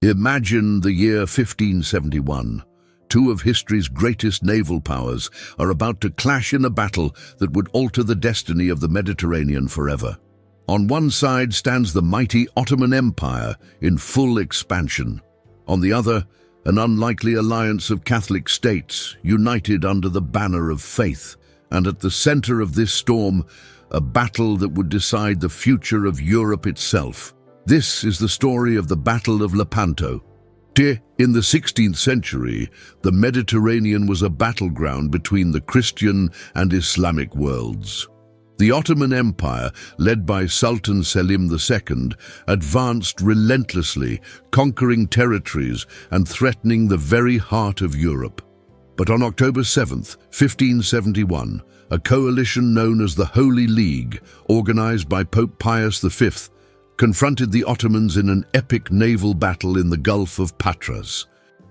Imagine the year 1571. Two of history's greatest naval powers are about to clash in a battle that would alter the destiny of the Mediterranean forever. On one side stands the mighty Ottoman Empire in full expansion. On the other, an unlikely alliance of Catholic states united under the banner of faith. And at the center of this storm, a battle that would decide the future of Europe itself. This is the story of the Battle of Lepanto. In the 16th century, the Mediterranean was a battleground between the Christian and Islamic worlds. The Ottoman Empire, led by Sultan Selim II, advanced relentlessly, conquering territories and threatening the very heart of Europe. But on October 7, 1571, a coalition known as the Holy League, organized by Pope Pius V, confronted the Ottomans in an epic naval battle in the Gulf of Patras.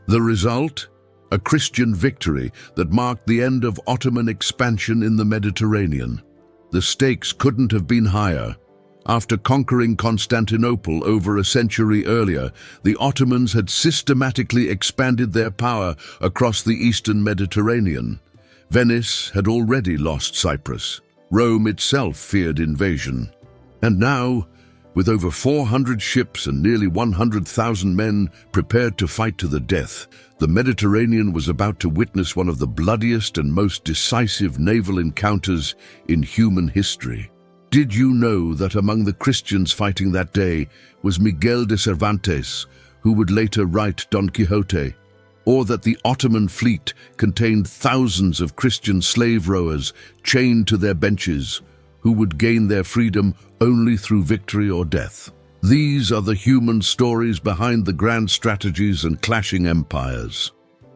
The result? A Christian victory that marked the end of Ottoman expansion in the Mediterranean. The stakes couldn't have been higher. After conquering Constantinople over a century earlier, the Ottomans had systematically expanded their power across the eastern Mediterranean. Venice had already lost Cyprus. Rome itself feared invasion. And now, with over 400 ships and nearly 100,000 men prepared to fight to the death, the Mediterranean was about to witness one of the bloodiest and most decisive naval encounters in human history. Did you know that among the Christians fighting that day was Miguel de Cervantes, who would later write Don Quixote? Or that the Ottoman fleet contained thousands of Christian slave rowers chained to their benches, who would gain their freedom only through victory or death? These are the human stories behind the grand strategies and clashing empires.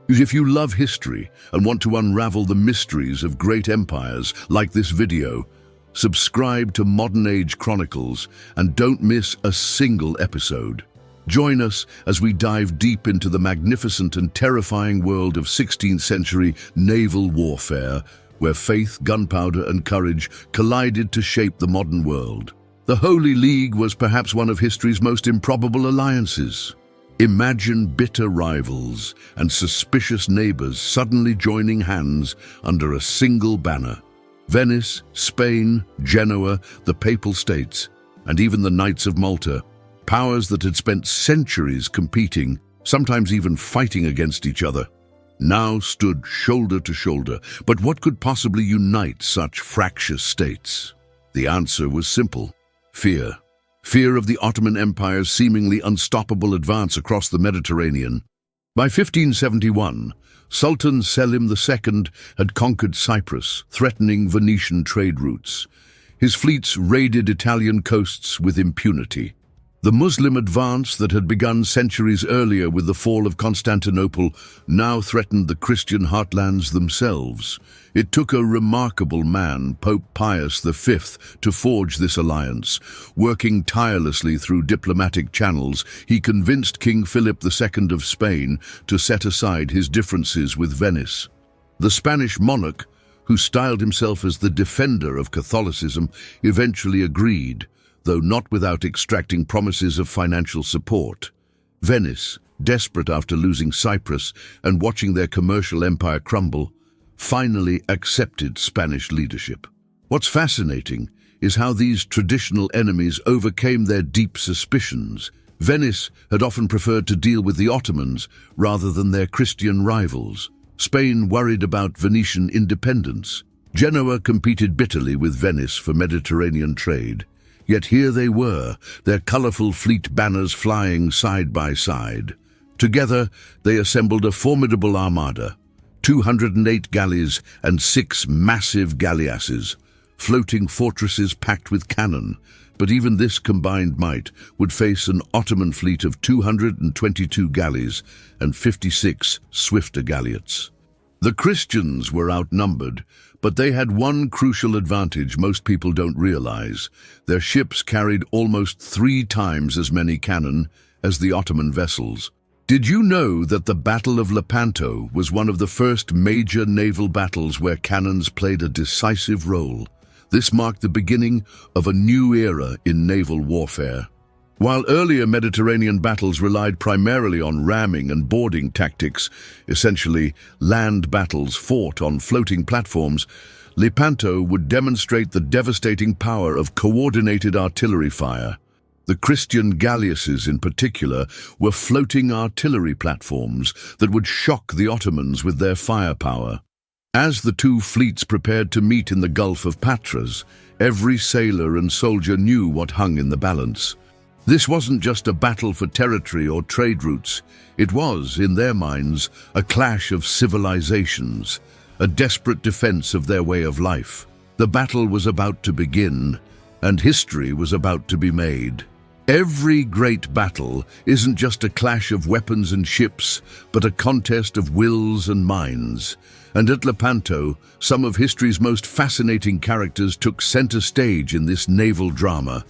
If you love history and want to unravel the mysteries of great empires like this video, subscribe to Modern Age Chronicles and don't miss a single episode. Join us as we dive deep into the magnificent and terrifying world of 16th century naval warfare, where faith, gunpowder, and courage collided to shape the modern world. The Holy League was perhaps one of history's most improbable alliances. Imagine bitter rivals and suspicious neighbors suddenly joining hands under a single banner. Venice, Spain, Genoa, the Papal States, and even the Knights of Malta, powers that had spent centuries competing, sometimes even fighting against each other, now stood shoulder to shoulder. But what could possibly unite such fractious states? The answer was simple: fear. Fear of the Ottoman Empire's seemingly unstoppable advance across the Mediterranean. By 1571, Sultan Selim II had conquered Cyprus, threatening Venetian trade routes. His fleets raided Italian coasts with impunity. The Muslim advance that had begun centuries earlier with the fall of Constantinople now threatened the Christian heartlands themselves. It took a remarkable man, Pope Pius V, to forge this alliance. Working tirelessly through diplomatic channels, he convinced King Philip II of Spain to set aside his differences with Venice. The Spanish monarch, who styled himself as the defender of Catholicism, eventually agreed, though not without extracting promises of financial support. Venice, desperate after losing Cyprus and watching their commercial empire crumble, finally accepted Spanish leadership. What's fascinating is how these traditional enemies overcame their deep suspicions. Venice had often preferred to deal with the Ottomans rather than their Christian rivals. Spain worried about Venetian independence. Genoa competed bitterly with Venice for Mediterranean trade. Yet here they were, their colorful fleet banners flying side by side. Together, they assembled a formidable armada, 208 galleys and 6 massive galleasses, floating fortresses packed with cannon. But even this combined might would face an Ottoman fleet of 222 galleys and 56 swifter galleots. The Christians were outnumbered, but they had one crucial advantage most people don't realize. Their ships carried almost 3 times as many cannon as the Ottoman vessels. Did you know that the Battle of Lepanto was one of the first major naval battles where cannons played a decisive role? This marked the beginning of a new era in naval warfare. While earlier Mediterranean battles relied primarily on ramming and boarding tactics, essentially land battles fought on floating platforms, Lepanto would demonstrate the devastating power of coordinated artillery fire. The Christian galleasses in particular were floating artillery platforms that would shock the Ottomans with their firepower. As the two fleets prepared to meet in the Gulf of Patras, every sailor and soldier knew what hung in the balance. This wasn't just a battle for territory or trade routes. It was, in their minds, a clash of civilizations, a desperate defense of their way of life. The battle was about to begin, and history was about to be made. Every great battle isn't just a clash of weapons and ships, but a contest of wills and minds. And at Lepanto, some of history's most fascinating characters took center stage in this naval drama.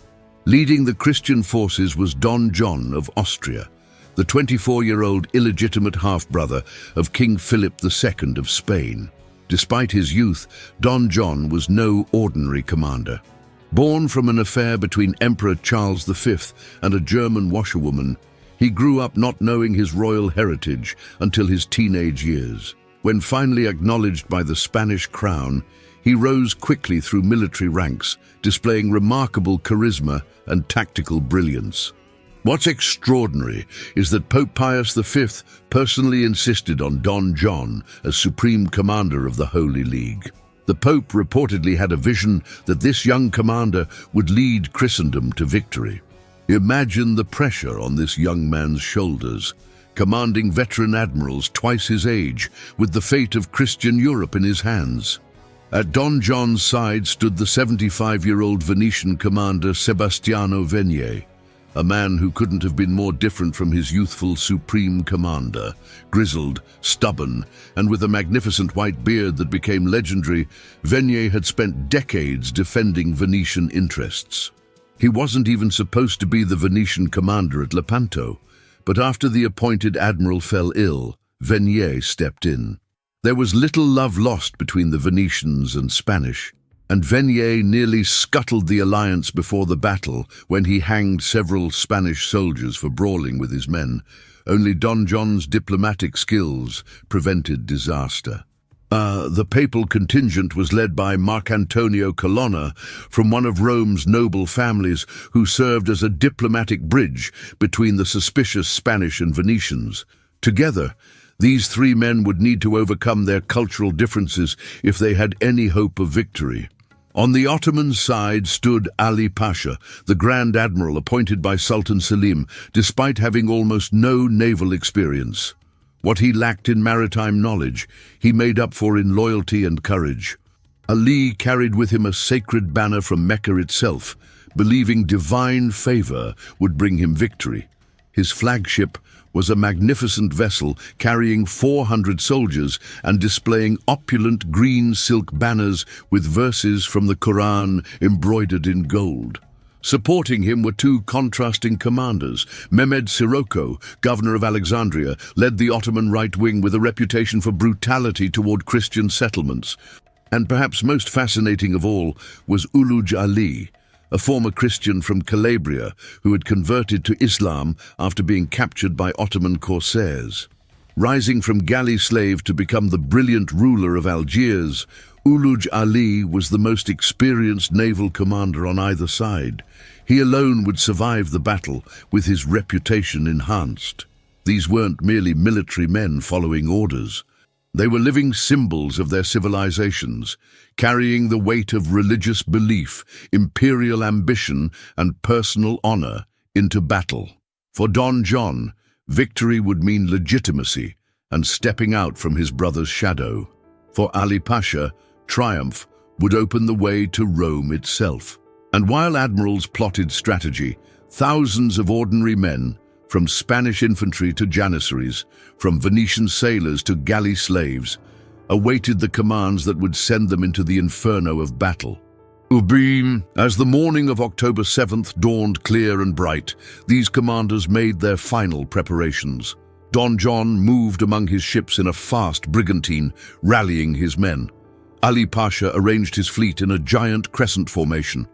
Leading the Christian forces was Don John of Austria, the 24-year-old illegitimate half-brother of King Philip II of Spain. Despite his youth, Don John was no ordinary commander. Born from an affair between Emperor Charles V and a German washerwoman, he grew up not knowing his royal heritage until his teenage years. When finally acknowledged by the Spanish crown, he rose quickly through military ranks, displaying remarkable charisma and tactical brilliance. What's extraordinary is that Pope Pius V personally insisted on Don John as supreme commander of the Holy League. The Pope reportedly had a vision that this young commander would lead Christendom to victory. Imagine the pressure on this young man's shoulders, commanding veteran admirals twice his age, with the fate of Christian Europe in his hands. At Don John's side stood the 75-year-old Venetian commander Sebastiano Venier, a man who couldn't have been more different from his youthful supreme commander. Grizzled, stubborn, and with a magnificent white beard that became legendary, Venier had spent decades defending Venetian interests. He wasn't even supposed to be the Venetian commander at Lepanto, but after the appointed admiral fell ill, Venier stepped in. There was little love lost between the Venetians and Spanish, and Venier nearly scuttled the alliance before the battle when he hanged several Spanish soldiers for brawling with his men. Only Don John's diplomatic skills prevented disaster. The papal contingent was led by Marcantonio Colonna from one of Rome's noble families, who served as a diplomatic bridge between the suspicious Spanish and Venetians. Together, these three men would need to overcome their cultural differences if they had any hope of victory. On the Ottoman side stood Ali Pasha, the Grand Admiral appointed by Sultan Selim, despite having almost no naval experience. What he lacked in maritime knowledge, he made up for in loyalty and courage. Ali carried with him a sacred banner from Mecca itself, believing divine favor would bring him victory. His flagship was a magnificent vessel carrying 400 soldiers and displaying opulent green silk banners with verses from the Quran embroidered in gold. Supporting him were two contrasting commanders. Mehmed Sirocco, governor of Alexandria, led the Ottoman right wing with a reputation for brutality toward Christian settlements. And perhaps most fascinating of all was Uluj Ali, a former Christian from Calabria who had converted to Islam after being captured by Ottoman corsairs. Rising from galley slave to become the brilliant ruler of Algiers, Uluj Ali was the most experienced naval commander on either side. He alone would survive the battle, with his reputation enhanced. These weren't merely military men following orders. They were living symbols of their civilizations, carrying the weight of religious belief, imperial ambition, and personal honor into battle. For Don John, victory would mean legitimacy and stepping out from his brother's shadow. For Ali Pasha, triumph would open the way to Rome itself. And while admirals plotted strategy, thousands of ordinary men, from Spanish infantry to Janissaries, from Venetian sailors to galley slaves, awaited the commands that would send them into the inferno of battle. As the morning of October 7th dawned clear and bright, these commanders made their final preparations. Don John moved among his ships in a fast brigantine, rallying his men. Ali Pasha arranged his fleet in a giant crescent formation.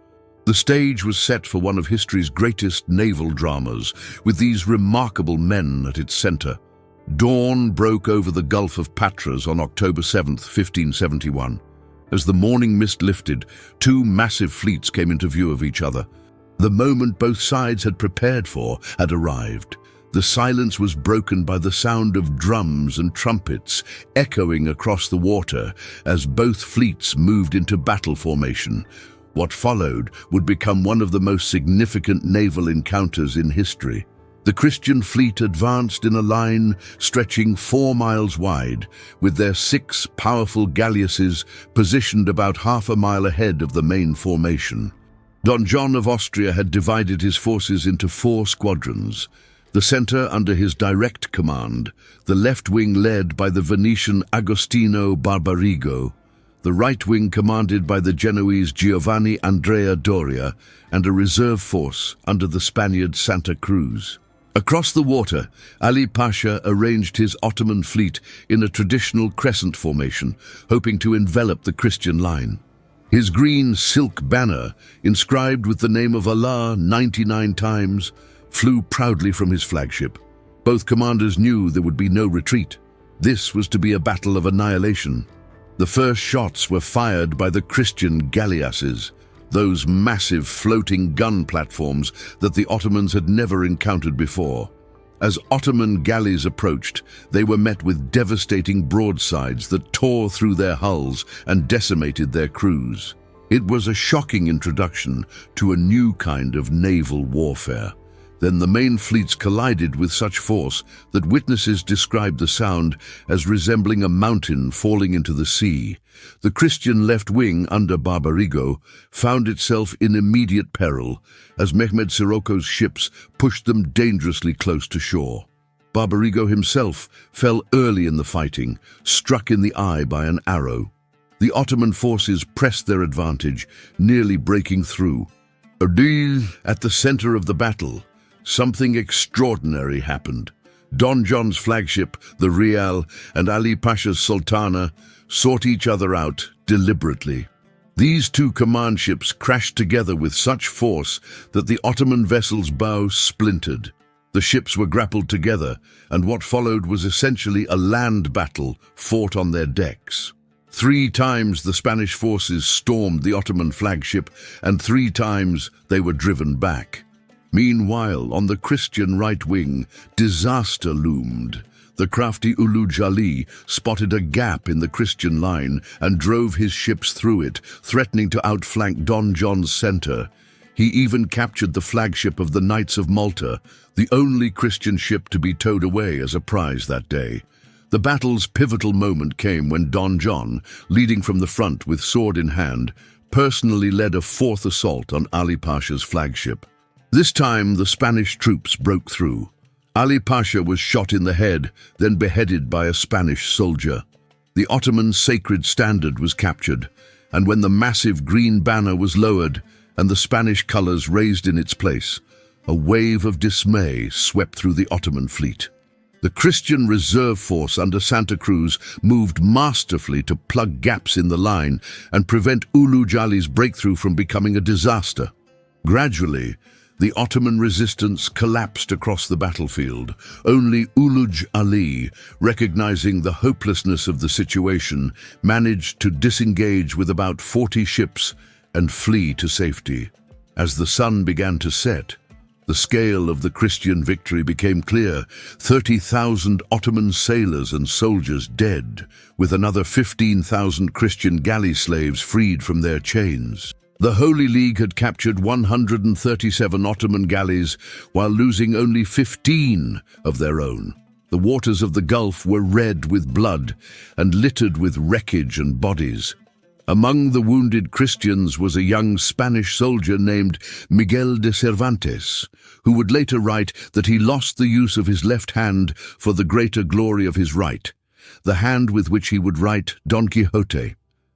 The stage was set for one of history's greatest naval dramas, with these remarkable men at its center. Dawn broke over the Gulf of Patras on October 7, 1571. As the morning mist lifted, two massive fleets came into view of each other. The moment both sides had prepared for had arrived. The silence was broken by the sound of drums and trumpets echoing across the water as both fleets moved into battle formation. What followed would become one of the most significant naval encounters in history. The Christian fleet advanced in a line stretching 4 miles wide, with their 6 powerful galleasses positioned about half a mile ahead of the main formation. Don John of Austria had divided his forces into 4 squadrons, the center under his direct command, the left wing led by the Venetian Agostino Barbarigo, the right wing commanded by the Genoese Giovanni Andrea Doria, and a reserve force under the Spaniard Santa Cruz. Across the water, Ali Pasha arranged his Ottoman fleet in a traditional crescent formation, hoping to envelop the Christian line. His green silk banner, inscribed with the name of Allah 99 times, flew proudly from his flagship. Both commanders knew there would be no retreat. This was to be a battle of annihilation. The first shots were fired by the Christian galleasses, those massive floating gun platforms that the Ottomans had never encountered before. As Ottoman galleys approached, they were met with devastating broadsides that tore through their hulls and decimated their crews. It was a shocking introduction to a new kind of naval warfare. Then the main fleets collided with such force that witnesses described the sound as resembling a mountain falling into the sea. The Christian left wing under Barbarigo found itself in immediate peril as Mehmed Sirocco's ships pushed them dangerously close to shore. Barbarigo himself fell early in the fighting, struck in the eye by an arrow. The Ottoman forces pressed their advantage, nearly breaking through. At the center of the battle, something extraordinary happened. Don John's flagship, the Real, and Ali Pasha's Sultana sought each other out deliberately. These two command ships crashed together with such force that the Ottoman vessel's bow splintered. The ships were grappled together, and what followed was essentially a land battle fought on their decks. 3 times the Spanish forces stormed the Ottoman flagship, and 3 times they were driven back. Meanwhile, on the Christian right wing, disaster loomed. The crafty Ulugh Ali spotted a gap in the Christian line and drove his ships through it, threatening to outflank Don John's center. He even captured the flagship of the Knights of Malta, the only Christian ship to be towed away as a prize that day. The battle's pivotal moment came when Don John, leading from the front with sword in hand, personally led a 4th assault on Ali Pasha's flagship. This time, the Spanish troops broke through. Ali Pasha was shot in the head, then beheaded by a Spanish soldier. The Ottoman sacred standard was captured, and when the massive green banner was lowered and the Spanish colors raised in its place, a wave of dismay swept through the Ottoman fleet. The Christian reserve force under Santa Cruz moved masterfully to plug gaps in the line and prevent Ulugh Ali's breakthrough from becoming a disaster. Gradually, the Ottoman resistance collapsed across the battlefield. Only Ulugh Ali, recognizing the hopelessness of the situation, managed to disengage with about 40 ships and flee to safety. As the sun began to set, the scale of the Christian victory became clear. 30,000 Ottoman sailors and soldiers dead, with another 15,000 Christian galley slaves freed from their chains. The Holy League had captured 137 Ottoman galleys while losing only 15 of their own. The waters of the Gulf were red with blood and littered with wreckage and bodies. Among the wounded Christians was a young Spanish soldier named Miguel de Cervantes, who would later write that he lost the use of his left hand for the greater glory of his right, the hand with which he would write Don Quixote.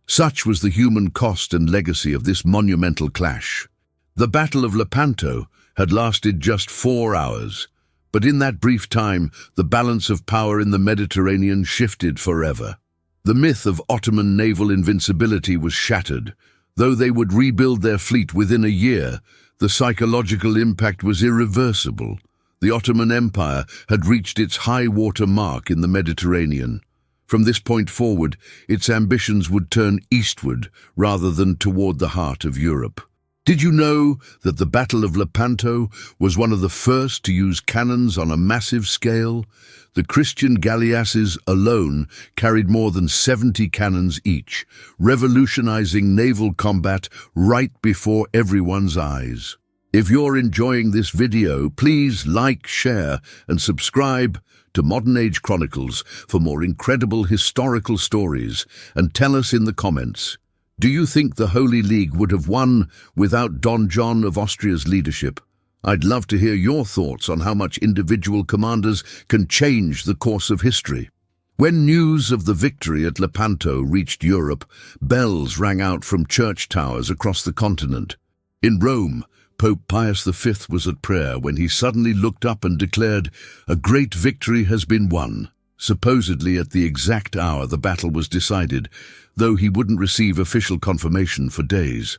Such was the human cost and legacy of this monumental clash. The Battle of Lepanto had lasted just 4 hours, but in that brief time, the balance of power in the Mediterranean shifted forever. The myth of Ottoman naval invincibility was shattered. Though they would rebuild their fleet within a year, the psychological impact was irreversible. The Ottoman Empire had reached its high-water mark in the Mediterranean. From this point forward, its ambitions would turn eastward rather than toward the heart of Europe. Did you know that the Battle of Lepanto was one of the first to use cannons on a massive scale? The Christian galleasses alone carried more than 70 cannons each, revolutionizing naval combat right before everyone's eyes. If you're enjoying this video, please like, share, and subscribe to Modern Age Chronicles for more incredible historical stories, and tell us in the comments, do you think the Holy League would have won without Don John of Austria's leadership? I'd love to hear your thoughts on how much individual commanders can change the course of history. When news of the victory at Lepanto reached Europe, bells rang out from church towers across the continent. In Rome, Pope Pius V was at prayer when he suddenly looked up and declared, "A great victory has been won." Supposedly at the exact hour the battle was decided, though he wouldn't receive official confirmation for days.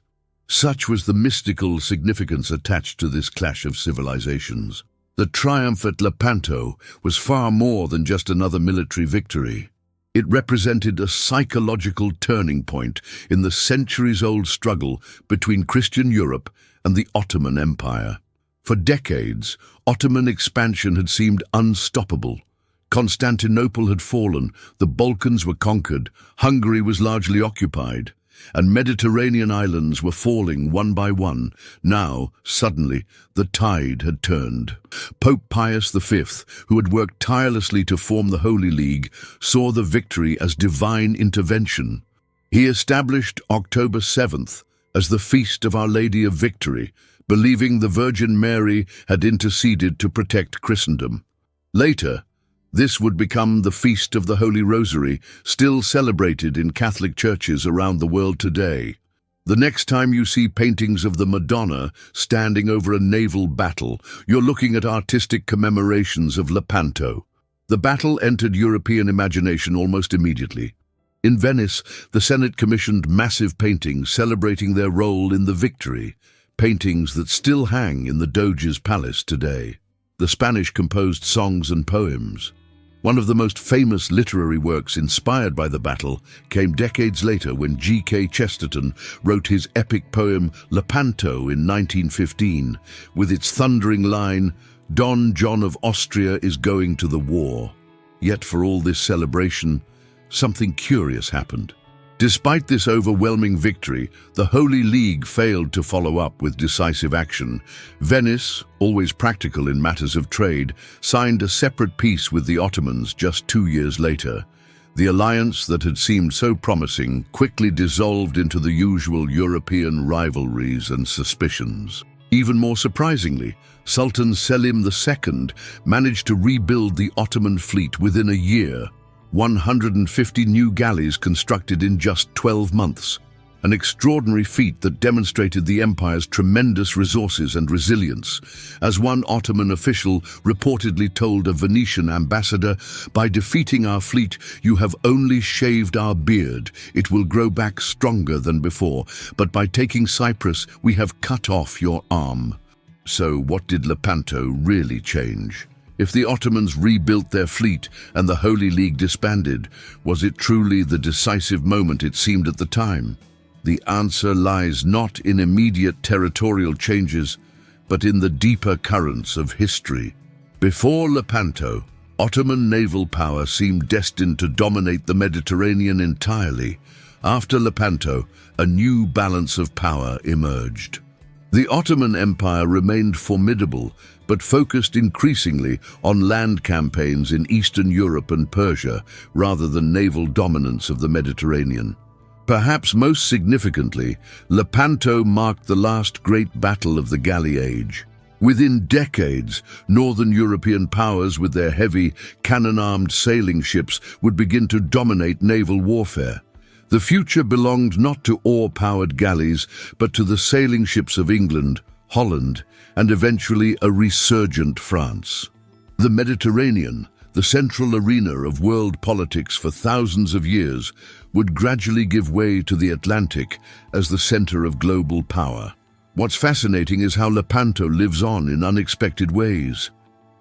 Such was the mystical significance attached to this clash of civilizations. The triumph at Lepanto was far more than just another military victory. It represented a psychological turning point in the centuries-old struggle between Christian Europe and the Ottoman Empire. For decades, Ottoman expansion had seemed unstoppable. Constantinople had fallen, the Balkans were conquered, Hungary was largely occupied, and Mediterranean islands were falling one by one. Now, suddenly, the tide had turned. Pope Pius V, who had worked tirelessly to form the Holy League, saw the victory as divine intervention. He established October 7th as the Feast of Our Lady of Victory, believing the Virgin Mary had interceded to protect Christendom. Later, this would become the Feast of the Holy Rosary, still celebrated in Catholic churches around the world today. The next time you see paintings of the Madonna standing over a naval battle, you're looking at artistic commemorations of Lepanto. The battle entered European imagination almost immediately. In Venice, the Senate commissioned massive paintings celebrating their role in the victory, paintings that still hang in the Doge's palace today. The Spanish composed songs and poems. One of the most famous literary works inspired by the battle came decades later when G.K. Chesterton wrote his epic poem Lepanto in 1915, with its thundering line, "Don John of Austria is going to the war." Yet for all this celebration, something curious happened. Despite this overwhelming victory, the Holy League failed to follow up with decisive action. Venice, always practical in matters of trade, signed a separate peace with the Ottomans just 2 years later. The alliance that had seemed so promising quickly dissolved into the usual European rivalries and suspicions. Even more surprisingly, Sultan Selim II managed to rebuild the Ottoman fleet within a year. 150 new galleys constructed in just 12 months, an extraordinary feat that demonstrated the empire's tremendous resources and resilience. As one Ottoman official reportedly told a Venetian ambassador, "By defeating our fleet, you have only shaved our beard. It will grow back stronger than before, but by taking Cyprus, we have cut off your arm." So what did Lepanto really change? If the Ottomans rebuilt their fleet and the Holy League disbanded, was it truly the decisive moment it seemed at the time? The answer lies not in immediate territorial changes, but in the deeper currents of history. Before Lepanto, Ottoman naval power seemed destined to dominate the Mediterranean entirely. After Lepanto, a new balance of power emerged. The Ottoman Empire remained formidable, but focused increasingly on land campaigns in Eastern Europe and Persia, rather than naval dominance of the Mediterranean. Perhaps most significantly, Lepanto marked the last great battle of the galley age. Within decades, Northern European powers with their heavy, cannon-armed sailing ships would begin to dominate naval warfare. The future belonged not to oar-powered galleys, but to the sailing ships of England, Holland, and eventually a resurgent France. The Mediterranean, the central arena of world politics for thousands of years, would gradually give way to the Atlantic as the center of global power. What's fascinating is how Lepanto lives on in unexpected ways.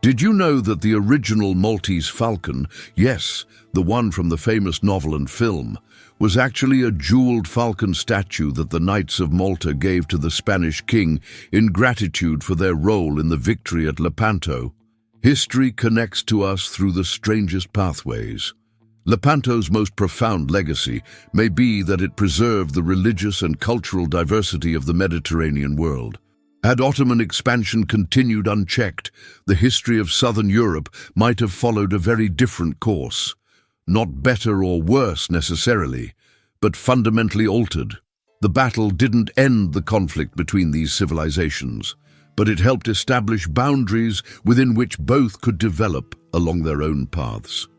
Did you know that the original Maltese falcon, yes, the one from the famous novel and film, was actually a jeweled falcon statue that the Knights of Malta gave to the Spanish king in gratitude for their role in the victory at Lepanto? History connects to us through the strangest pathways. Lepanto's most profound legacy may be that it preserved the religious and cultural diversity of the Mediterranean world. Had Ottoman expansion continued unchecked, the history of southern Europe might have followed a very different course. Not better or worse necessarily, but fundamentally altered. The battle didn't end the conflict between these civilizations, but it helped establish boundaries within which both could develop along their own paths.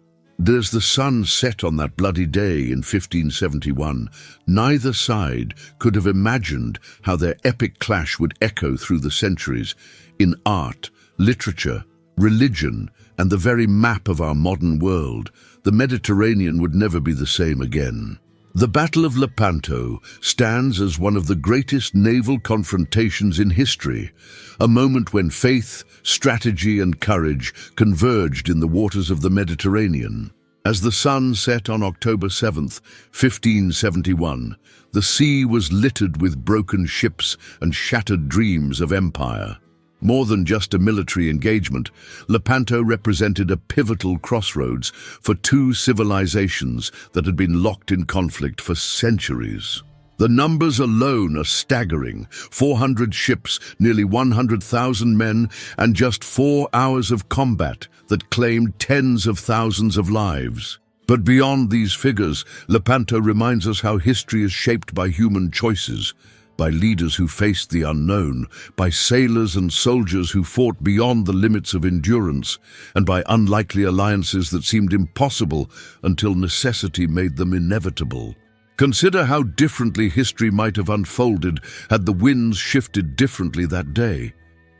As the sun set on that bloody day in 1571, neither side could have imagined how their epic clash would echo through the centuries in art, literature, religion, and the very map of our modern world. The Mediterranean would never be the same again. The Battle of Lepanto stands as one of the greatest naval confrontations in history, a moment when faith, strategy, and courage converged in the waters of the Mediterranean. As the sun set on October 7th, 1571, the sea was littered with broken ships and shattered dreams of empire. More than just a military engagement, Lepanto represented a pivotal crossroads for two civilizations that had been locked in conflict for centuries. The numbers alone are staggering: 400 ships, nearly 100,000 men, and just 4 hours of combat that claimed tens of thousands of lives. But beyond these figures, Lepanto reminds us how history is shaped by human choices, by leaders who faced the unknown, by sailors and soldiers who fought beyond the limits of endurance, and by unlikely alliances that seemed impossible until necessity made them inevitable. Consider how differently history might have unfolded had the winds shifted differently that day.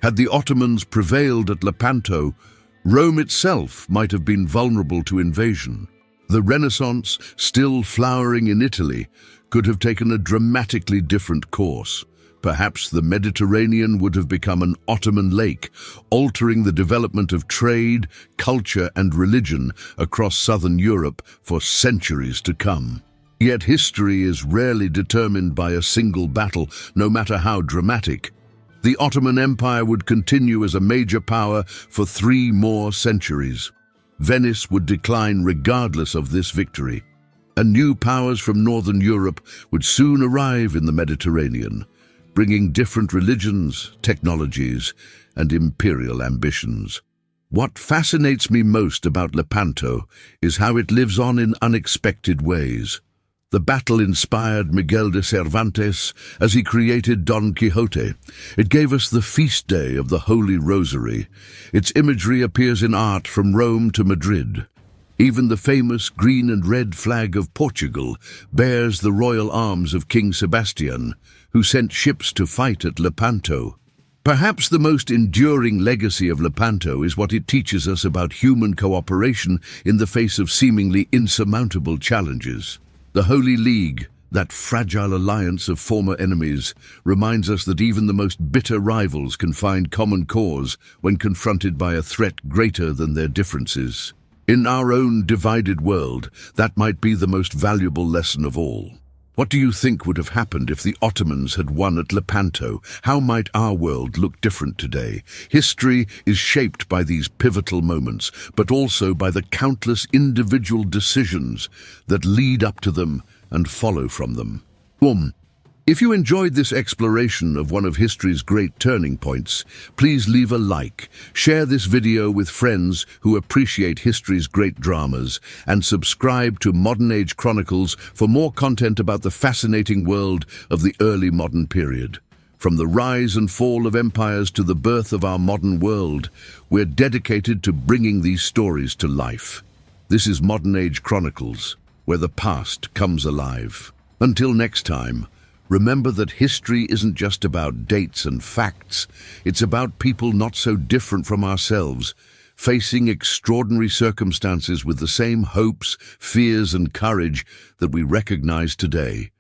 Had the Ottomans prevailed at Lepanto, Rome itself might have been vulnerable to invasion. The Renaissance, still flowering in Italy, could have taken a dramatically different course. Perhaps the Mediterranean would have become an Ottoman lake, altering the development of trade, culture, and religion across southern Europe for centuries to come. Yet history is rarely determined by a single battle, no matter how dramatic. The Ottoman Empire would continue as a major power for 3 more centuries. Venice would decline regardless of this victory, and new powers from northern Europe would soon arrive in the Mediterranean, bringing different religions, technologies, and imperial ambitions. What fascinates me most about Lepanto is how it lives on in unexpected ways. The battle inspired Miguel de Cervantes as he created Don Quixote. It gave us the feast day of the Holy Rosary. Its imagery appears in art from Rome to Madrid. Even the famous green and red flag of Portugal bears the royal arms of King Sebastian, who sent ships to fight at Lepanto. Perhaps the most enduring legacy of Lepanto is what it teaches us about human cooperation in the face of seemingly insurmountable challenges. The Holy League, that fragile alliance of former enemies, reminds us that even the most bitter rivals can find common cause when confronted by a threat greater than their differences. In our own divided world, that might be the most valuable lesson of all. What do you think would have happened if the Ottomans had won at Lepanto? How might our world look different today? History is shaped by these pivotal moments, but also by the countless individual decisions that lead up to them and follow from them. If you enjoyed this exploration of one of history's great turning points, please leave a like, share this video with friends who appreciate history's great dramas, and subscribe to Modern Age Chronicles for more content about the fascinating world of the early modern period. From the rise and fall of empires to the birth of our modern world, we're dedicated to bringing these stories to life. This is Modern Age Chronicles, where the past comes alive. Until next time, remember that history isn't just about dates and facts. It's about people not so different from ourselves, facing extraordinary circumstances with the same hopes, fears, and courage that we recognize today.